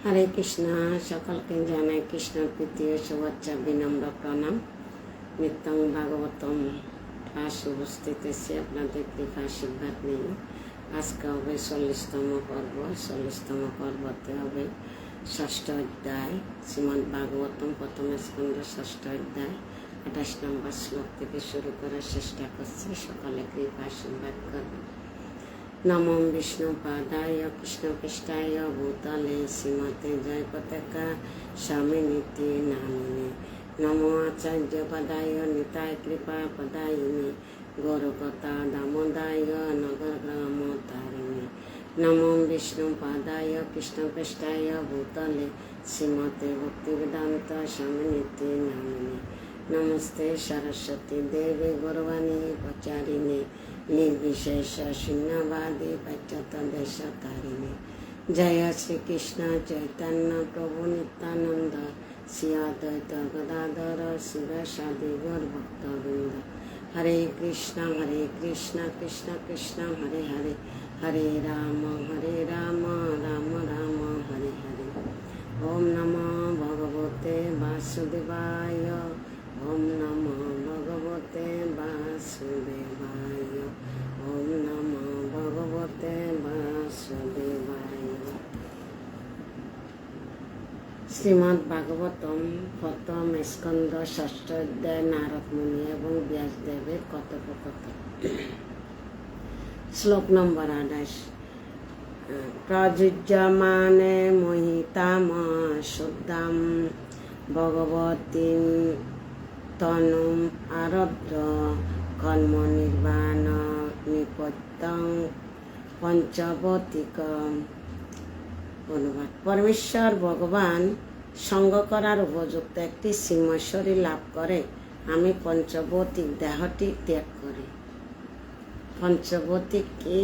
হরে কৃষ্ণ। সকলকে জানাই কৃষ্ণর প্রীতি ও শুভেচ্ছা, বিনম্র প্রণাম। নিত্যং ভাগবতম ক্লাস উপস্থিত এসে আপনাদের কৃপা আশীর্বাদ নিয়ে আজকে হবে 40তম পর্ব। 40তম পর্বতে হবে 6ষ্ঠ অধ্যায় শ্রীমদ্ ভাগবতম প্রথম স্কন্ধ 6ষ্ঠ অধ্যায় 28 নম্বর শ্লোক থেকে শুরু করার চেষ্টা করছি। সকলে কৃপা আশীর্বাদ করবে। নমো বিষ্ণুপাদায় কৃষ্ণপৃষ্ঠায় ভূতলে শ্রীমতে জয়পতাকা স্বামিনীতি নামিনে নমো আচার্য পদায় নিতায় কৃপা পদায়িনে গৌরকথা দামোদায় নগরগ্রাম তারিণী নমো বিষ্ণুপাদায় কৃষ্ণপৃষ্ঠায় ভূতলে শ্রীমতে ভক্তিবেদান্ত স্বামিনীতি নামিনে নমস্তে সরস্বতী দেবী গৌরবাণী প্রচারিণী निर्विशेष शून्यवादी पश्चात देशकारिणी। जय श्री कृष्ण चैतन्य प्रभु नित्यानंद श्री अद्वैत गदाधर शिवासादि गौर भक्तवृंद। हरे कृष्ण कृष्ण कृष्ण हरे हरे, हरे राम राम राम हरे हरे। ओम नमो भगवते वासुदेवाय, ओम नमो भगवते वासुदेवाय, ओम नमो भगवते वासुदेवाय। শ্রীমদ্ ভাগবতম প্রথম স্কন্ধ 6ষ্ঠ অধ্যায় নারদ মুনি এবং ব্যাসদেবের কথোপকথন। শ্লোক নম্বর 28। প্রযুজ্যমানে মোহিতাম শুদ্ধাম ভগবতীম তনুম আরব্ধ কর্ম নির্বাণ নিপত্যং পঞ্চবতিক। অনুবাদ। পরমেশ্বর ভগবান সঙ্গ করার উপযুক্ত একটি সিংহশরী লাভ করে আমি পঞ্চভৌতিক দেহটি ত্যাগ করি। পঞ্চভৌতিক কি?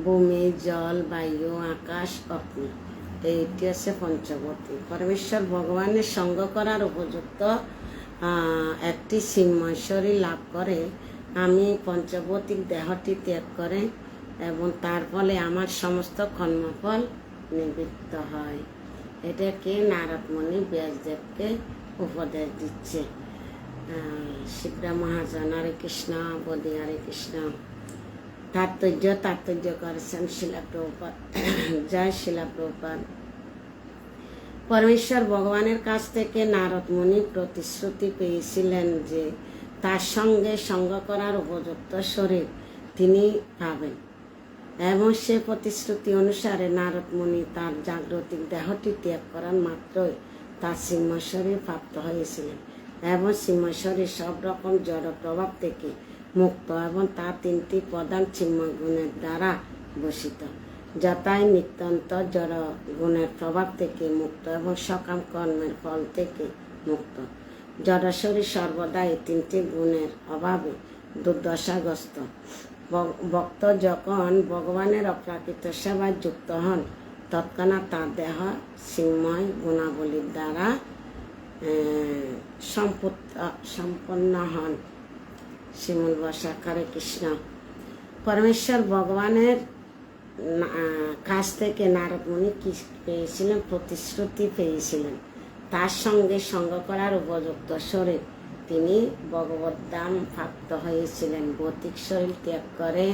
ভূমি, জল, বায়ু, আকাশ, অগ্নি, এইটি হচ্ছে পঞ্চভৌতিক। পরমেশ্বর ভগবানের সঙ্গ করার উপযুক্ত একটি সিংহশরী লাভ করে আমি পঞ্চভৌতিক দেহটি ত্যাগ করে এবং তার ফলে আমার সমস্ত কর্মফল নিবৃত্ত হয়। এটাকে নারদ মুনি ব্যাসদেবকে উপদেশ দিচ্ছে। শিবরা মহাজন। হরে কৃষ্ণ বদি। হরে কৃষ্ণ। তাৎপর্য করেছেন শিলা প্রভুপাদ। জয় শিলা প্রভুপাদ। পরমেশ্বর ভগবানের কাছ থেকে নারদ মুনি প্রতিশ্রুতি পেয়েছিলেন যে তার সঙ্গে সঙ্গ করার উপযুক্ত শরীর তিনি পাবেন এবং সে প্রতিশ্রুতি অনুসারে নারদ মুনি তার জাগ্রতিক দেহটি ত্যাগ করার মাত্রই তার সিংহশরীর প্রাপ্ত হয়েছিলেন এবং সিংহশরীর সব রকম জড় প্রভাব থেকে মুক্ত এবং তা 3টি প্রধান চিন্ময় দ্বারা বসিত, যথায় নিত্যন্ত জড় গুণের প্রভাব থেকে মুক্ত এবং সকাম কর্মের ফল থেকে মুক্ত। জড়শরীর সর্বদা এই 3টি গুণের অভাবে দুর্দশাগ্রস্ত। ভক্ত যখন ভগবানের অপ্রাকৃত সেবায় যুক্ত হন তৎক্ষণাৎ তার দেহ চিন্ময় গুণাবলীর দ্বারা সম্পন্ন হন। শ্রীমদ্ ভাগবতে কৃষ্ণ। পরমেশ্বর ভগবানের কাছ থেকে নারদ মুনি কি পেয়েছিলেন? প্রতিশ্রুতি পেয়েছিলেন তার সঙ্গে সঙ্গ করার উপযুক্ত শরীর তিনি ভগবত ধাম প্রাপ্ত হয়েছিলেন। ভৌতিক শরীর ত্যাগ করে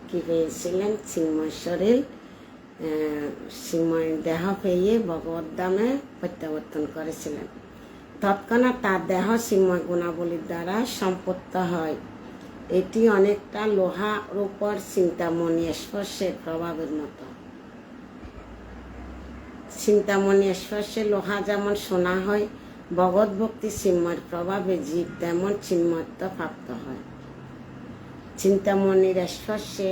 কি পেয়েছিলেন? চিন্ময় শরীর, চিন্ময় দেহ পেয়ে ভগবত ধামে প্রত্যাবর্তন করেছিলেন। তৎক্ষণাৎ তার দেহ চিন্ময় গুণাবলীর দ্বারা সম্পন্ন হয়। এটি অনেকটা লোহা রূপর চিন্তামণি স্পর্শের প্রভাবের মতো। চিন্তামণি স্পর্শে লোহা যেমন সোনা হয়, ভগবত ভক্তি চিন্ময়ের প্রভাবে জীব তেমন চিন্ময়ত্ব প্রাপ্ত হয়। চিন্তামণির স্পর্শে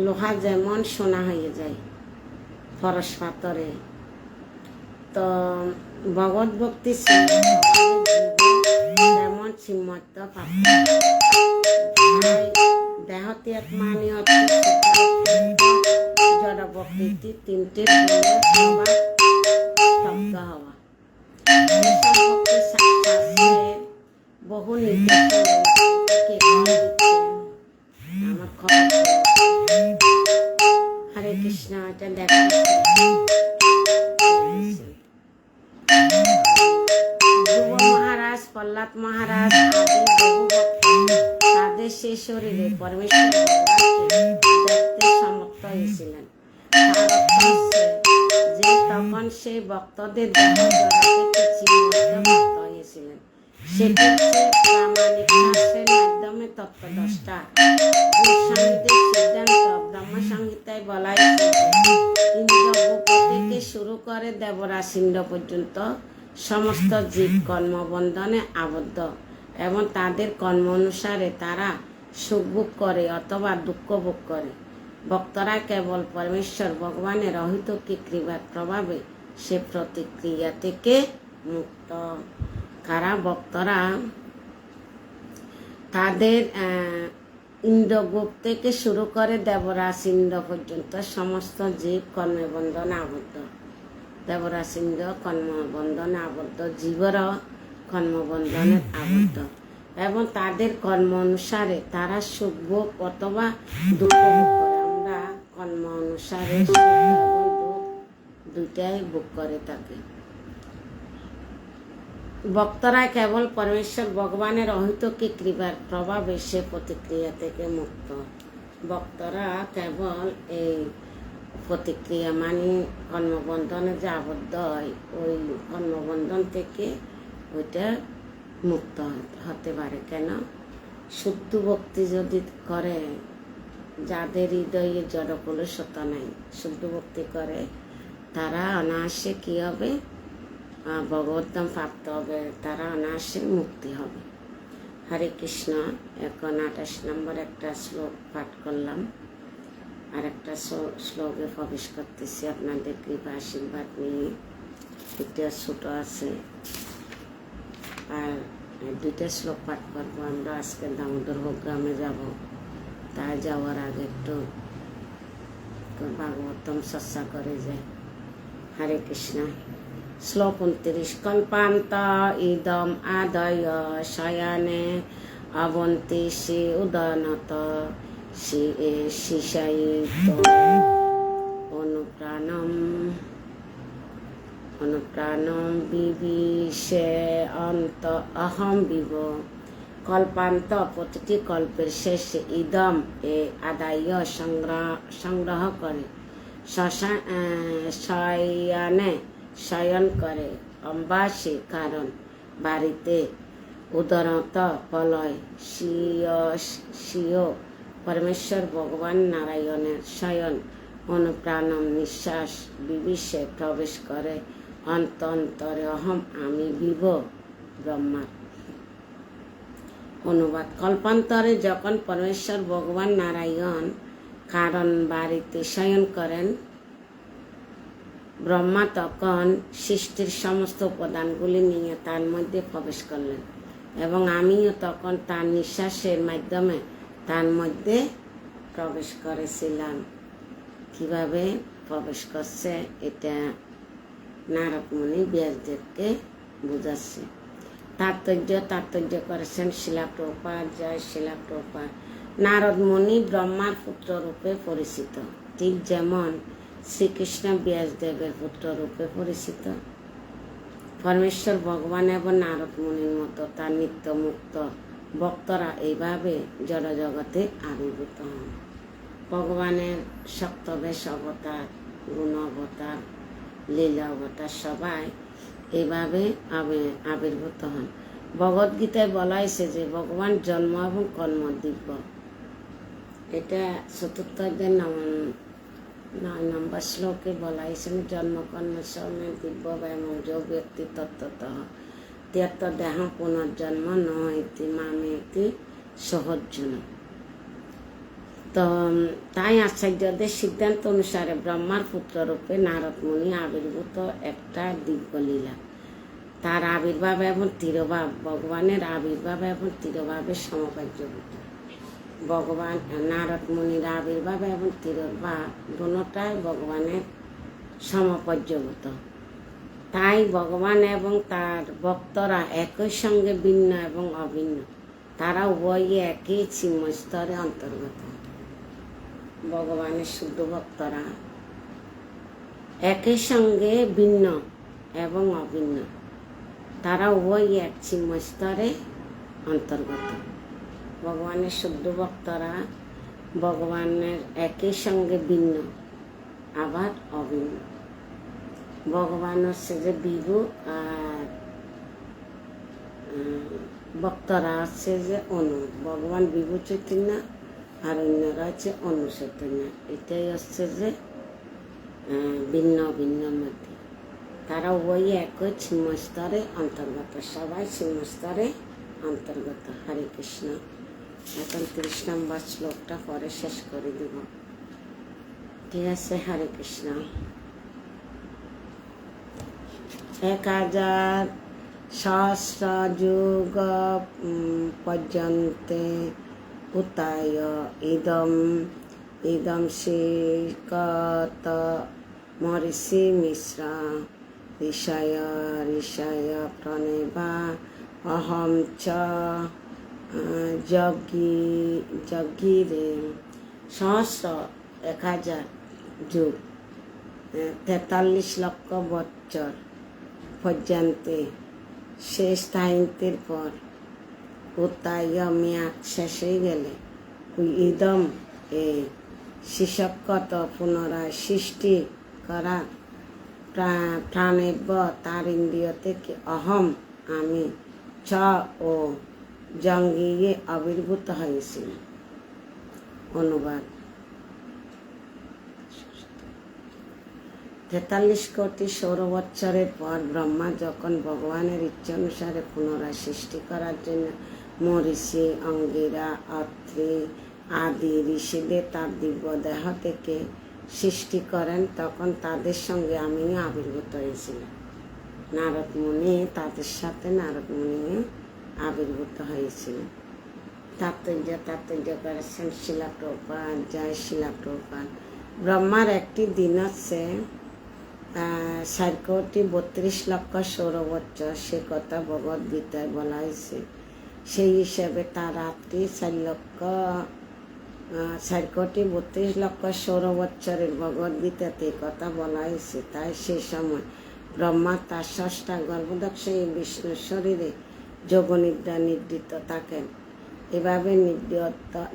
লোহা যেমন সোনা হয়ে যায় পরশ পাতরে, তো ভগবত ভক্তি তেমন চিন্ময়ত্ব প্রাপ্ত হয়। দেহ ত্যাগ মানে জড় প্রকৃতি 3টি গুণের প্রভাব স্তব্ধ হওয়া। বহু নির্দেশ। হরে কৃষ্ণ, এটা দেখা ধ্রুব মহারাজ, প্রহ্লাদ মহারাজ আদি বহু ভক্ত তাদের সেই শরীরে পরমেশ্বর ভগবানকে দেখতে সমর্থ হয়েছিলেন। তার অর্থ হচ্ছে যে তখন সেই ভক্তদের দেহ জড়া থেকে চিন্ময় মুক্ত হয়েছিলেন। সেটি হচ্ছে প্রামাণিক শাস্ত্রের মাধ্যমে তত্ত্বদ্রষ্টা গোস্বামীদের সিদ্ধান্ত। ব্রহ্মসংহিতায় বলা হয়েছে ইন্দ্রগোপ থেকে শুরু করে দেবরাজ ইন্দ্র পর্যন্ত সমস্ত জীব কর্মবন্ধনে আবদ্ধ এবং তাদের কর্ম অনুসারে তারা সুখ ভোগ করে অথবা দুঃখ ভোগ করে। ভক্তরা কেবল পরমেশ্বর ভগবানের অহৈতুকী কৃপার প্রভাবে সে প্রতিক্রিয়া থেকে মুক্ত। কারা ভক্তরা তাদের ইন্দ্রগোপ থেকে শুরু করে দেবরাজ ইন্দ্র পর্যন্ত সমস্ত জীব কর্মবন্ধনে আবদ্ধ। দেবরাজ ইন্দ্র কর্মবন্ধনে আবদ্ধ, জীবরাও কর্মবন্ধনে আবদ্ধ এবং তাদের কর্ম অনুসারে তারা সুখ ভোগ অথবা দুঃখ ভোগ করে। আমরা কর্ম অনুসারে সুখ এবং দুঃখ দুইটাই ভোগ করে থাকি। ভক্তরা কেবল পরমেশ্বর ভগবানের অহৈতুকী কৃপার প্রভাবে সে প্রতিক্রিয়া থেকে মুক্ত। ভক্তরা কেবল এই প্রতিক্রিয়া মানে কর্মবন্ধনে যে আবদ্ধ হয় ওই কর্মবন্ধন থেকে ওইটা মুক্ত হতে পারে। কেন? শুদ্ধ ভক্তি যদি করে, যাদের হৃদয়ে জড় কলুষতা নাই, শুদ্ধ ভক্তি করে, তারা অনায়াসে কি হবে? ভগবদ্ধাম প্রাপ্ত হবে, তারা অনায়াসে মুক্তি হবে। হরে কৃষ্ণ। এখন 28 নম্বর একটা শ্লোক পাঠ করলাম, আর একটা শ্লোকে প্রবেশ করতেছি আপনাদের কৃপা আশীর্বাদ নিয়ে। এটা ছোট আছে আর দুইটা শ্লোক পাঠ করবো। আমরা আজকে দামোদর গ্রামে যাব, তাই যাওয়ার আগে একটু ভাগবতম চর্চা করে যায়। হরে কৃষ্ণ। শ্লোক 29। কল্পান্ত ইদম আদয় শয়ানে অবন্তি শ্রী উদনত শিশায়িত অনুপ্রাণম বিবিশে অন্ত অহম বিভ। কল্পান্ত প্রতিটি কল্পের শেষে ইদম এ আদায় সংগ্রহ করে, শয়নে শয়ন করে, অম্বাসী কারণ বাড়িতে, উদরত প্রলয় স্বীয় পরমেশ্বর ভগবান নারায়ণের শয়ন, অনুপ্রাণম নিঃশ্বাস বিবিশে প্রবেশ করে, অন্তরে অহম আমি বিভ ব্রহ্মা। অনুবাদ। কল্পান্তরে যখন পরমেশ্বর ভগবান নারায়ণ কারণ বাড়িতে শয়ন করেন, ব্রহ্মা তখন সৃষ্টির সমস্ত উপাদানগুলি নিয়ে তার মধ্যে প্রবেশ করলেন এবং আমিও তখন তার নিঃশ্বাসের মাধ্যমে তার মধ্যে প্রবেশ করেছিলাম। কিভাবে প্রবেশ করছে এটা নারদ মুনি ব্যাসদেবকে বুঝাচ্ছে। তাৎপর্য করেছেন শিলা প্রভুপাদ। জয় শিলা প্রভুপাদ। নারদ মুনি ব্রহ্মার পুত্র রূপে পরিচিত, ঠিক যেমন শ্রীকৃষ্ণ ব্যাসদেবের পুত্র রূপে পরিচিত। পরমেশ্বর ভগবান এবং নারদ মুনির মতো তার নিত্য মুক্ত ভক্তরা এইভাবে জড় জগতে আবির্ভূত হন। ভগবানের সপ্তবেশ অবতার, গুণ অবতার, লীলা অবতার সবাই এইভাবে আবির্ভূত হন। ভগবদ্গীতায় বলা হয়েছে যে ভগবান জন্ম এবং কর্ম দিব্য। এটা চতুর্থ অধ্যায়ের 9 নম্বর শ্লোকে বলা হয়েছে জন্ম কর্ম সময় দিব্য এবং যোগ ব্যক্তি তত্ত্বত তিয়াত্ত দেহ পুনর্জন্ম নতি মামেতি সহজ্জন। তো তাই আচার্যদের সিদ্ধান্ত অনুসারে ব্রহ্মার পুত্র রূপে নারদ মুনি আবির্ভূত একটা দিব্য লীলা। তার আবির্ভাব এবং তিরোভাব ভগবানের আবির্ভাব এবং তিরোভাবের সমকার্যভূত। ভগবান নারদ মুনির আবির্ভাব এবং তিরোভাব দুটোটাই ভগবানের সমপর্যভূত। তাই ভগবান এবং তার ভক্তরা একই সঙ্গে ভিন্ন এবং অভিন্ন, তারা উভয়ই একই চিন্ময় স্তরে অন্তর্গত। ভগবানের শুদ্ধ ভক্তরা একই সঙ্গে ভিন্ন এবং অভিন্ন, তারা উভয়ই এক চিন্ময় স্তরে অন্তর্গত। ভগবানের শুদ্ধ ভক্তরা ভগবানের একই সঙ্গে ভিন্ন আবার অভিন্ন। ভগবান হচ্ছে যে বিভু, আর ভক্তরা হচ্ছে যে অনু। ভগবান বিভু চৈতন্য আর অন্যরা হচ্ছে অনু চৈতন্য। এটাই হচ্ছে যে ভিন্ন ভিন্ন মধ্যে, তারা উভয়ই একই চিন্ময় স্তরে অন্তর্গত, সবাই চিন্ময় স্তরে অন্তর্গত। হরে কৃষ্ণ। এখন ৩০ নম্বর শ্লোকটা পরে শেষ করে দিব, ঠিক আছে? হরে কৃষ্ণ। 1000 সহস্র যুগ পর্যন্তে উতায় ইদম শ্রীকত মহর্ষি মিশ্রা ঋষয় প্রণেবা অহম চ যজ্ঞিরে। সহস্র 1000 যুগ 43 লক্ষ বছর পর্যন্তে, শেষ স্থায়িত্বের পর, উত্তায় মেয়াদ শেষ হয়ে গেলে, ইদম এ শিশকত পুনরায় সৃষ্টি করা প্রাণেব্য তার ইন্দ্রিয় থেকে, অহম আমি, চ ও জঙ্গিয়ে আবির্ভূত হয়েছিল। অনুবাদ। 43 কোটি সৌর বৎসরের পর ব্রহ্মা যখন ভগবানের ইচ্ছা অনুসারে পুনরায় সৃষ্টি করার জন্য মহর্ষি অঙ্গিরা, অত্রি আদি ঋষিদের তার দিব্য দেহ থেকে সৃষ্টি করেন, তখন তাদের সঙ্গে আমিও আবির্ভূত হয়েছিল। নারদ মুনি, তাদের সাথে নারদ মুনিও আবির্ভূত হয়েছিল। তাৎপর্য করেছেন শিলা প্রভুপাদ। জয় শিলা প্রভুপাদ। ব্রহ্মার একটি দিন হচ্ছে 4 কোটি 32 লক্ষ সৌর বৎসর, সে কথা ভগবদ গীতায় বলা হয়েছে। সেই হিসাবে তার রাত্রি 4 কোটি 32 লক্ষ সৌর বৎসরের ভগবদ গীতাতে কথা বলা হয়েছে। তাই সে সময় ব্রহ্মা তার ষষ্ঠা গর্ভদক্ষিণী বিষ্ণুর শরীরে যোগনিদ্রা নিদ্রিত থাকেন। এভাবে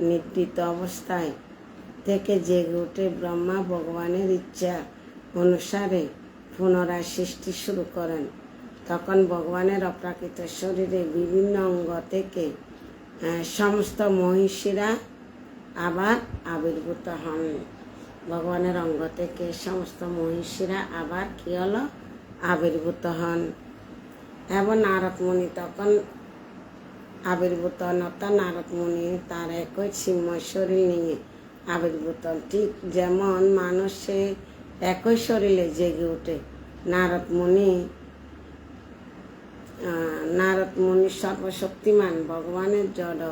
নিদ্রিত অবস্থায় থেকে জেগে উঠে ব্রহ্মা ভগবানের ইচ্ছা অনুসারে পুনরায় সৃষ্টি শুরু করেন। তখন ভগবানের অপ্রাকৃত শরীরে বিভিন্ন অঙ্গ থেকে সমস্ত মহিষীরা আবার আবির্ভূত হন। ভগবানের অঙ্গ থেকে সমস্ত মহিষীরা আবার কি হলো? আবির্ভূত হন। এবং নারদ মুনি তখন আবির্ভূত হন, অর্থাৎ নারদ মুনি তার একই চিন্ময় শরীর নিয়ে আবির্ভূত হন। ঠিক যেমন মানুষে একই শরীরে জেগে ওঠে, নারদ মুনি সর্বশক্তিমান ভগবানের জড়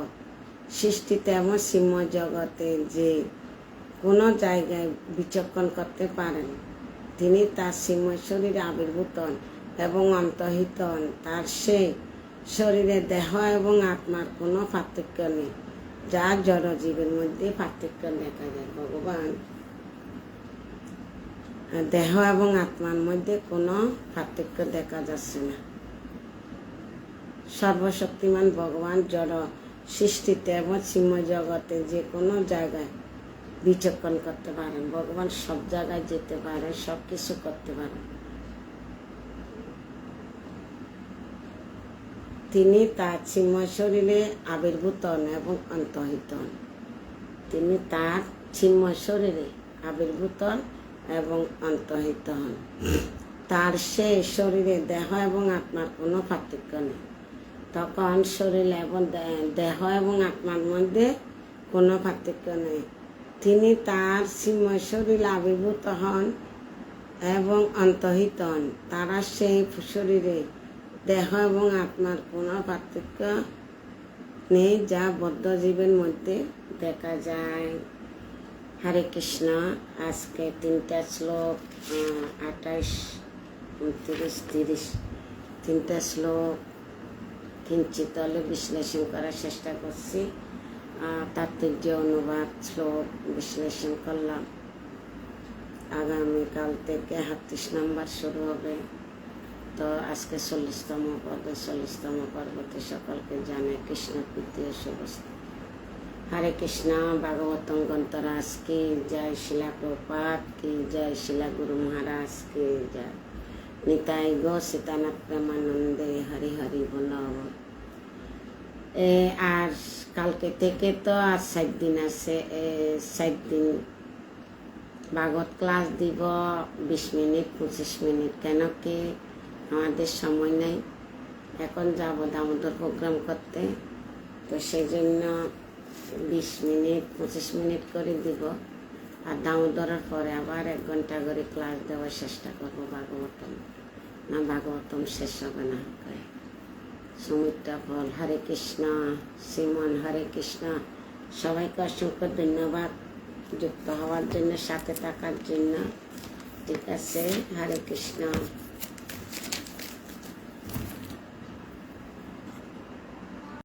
সৃষ্টিতে এবং চিন্ময় জগতে যে কোনো জায়গায় বিচক্ষণ করতে পারেন, তিনি তার চিন্ময় শরীরে আবির্ভূত হন এবং অন্তর্হিত হন। তার সেই শরীরে দেহ এবং আত্মার কোনো পার্থক্য নেই, যা জড় জীবের মধ্যে পার্থক্য দেখা যায়। ভগবান দেহ এবং আত্মার মধ্যে কোনো পার্থক্য দেখা যাচ্ছে না। সর্বশক্তিমান ভগবান জড় সৃষ্টিতে এবং চিন্ময় জগতে যে কোনো জায়গায় বিচক্ষণ করতে পারেন। ভগবান সব জায়গায় যেতে পারেন, সব কিছু করতে পারেন। তিনি তার চিন্ময় শরীরে আবির্ভূত হন এবং অন্তর্হিত হন। তিনি তার চিন্ময় শরীরে আবির্ভূত হন এবং অন্তর্হিত হন। তার সেই শরীরে দেহ এবং আত্মার কোনো পার্থক্য নেই। তখন শরীর এবং দেহ এবং আত্মার মধ্যে কোনো পার্থক্য নেই। তিনি তার চিন্ময় শরীরে আবির্ভূত হন এবং অন্তর্হিত হন। তারা সেই শরীরে দেহ এবং আত্মার কোনো পার্থক্য নেই, যা বদ্ধ জীবের মধ্যে দেখা যায়। হরে কৃষ্ণ। আজকে 3টা শ্লোক 28, 29, 30 3টা শ্লোক কিঞ্চিত হলে বিশ্লেষণ করার চেষ্টা করছি। তাৎপর্য অনুবাদ শ্লোক বিশ্লেষণ করলাম। আগামীকাল থেকে 38 নম্বর শুরু হবে। তো আজকে 40তম পর্ব। 40তম পর্বতে সকলকে জানাই কৃষ্ণ প্রীতি ও শুভেচ্ছা। হরে কৃষ্ণ। ভাগবতম গ্রন্থরাজ কি জয়, শিলা প্রপাত কি জয়, শিলা গুরু মহারাজ কি জয়, নিতাই গো সীতানাথ প্রেমানন্দে হরি হরি বল। আর কালকে থেকে তো আর 7 দিন আছে। 7 দিন ভাগবত ক্লাস দিব 20 মিনিট 25 মিনিট, কেন কি আমাদের সময় নেই। এখন যাব দামোদর প্রোগ্রাম করতে, তো সেই জন্য 20 মিনিট 25 মিনিট করে দিব। আর দামোদরের পরে আবার 1 ঘন্টা করে ক্লাস দেওয়ার চেষ্টা করবো ভাগবতম, না ভাগবতম শেষ হবে না। সুমিত্রা ফল। হরে কৃষ্ণ। শ্রীমান হরে কৃষ্ণ। সবাইকে অসংখ্য ধন্যবাদ যুক্ত হওয়ার জন্য, সাথে থাকার জন্য। ঠিক আছে, হরে কৃষ্ণ।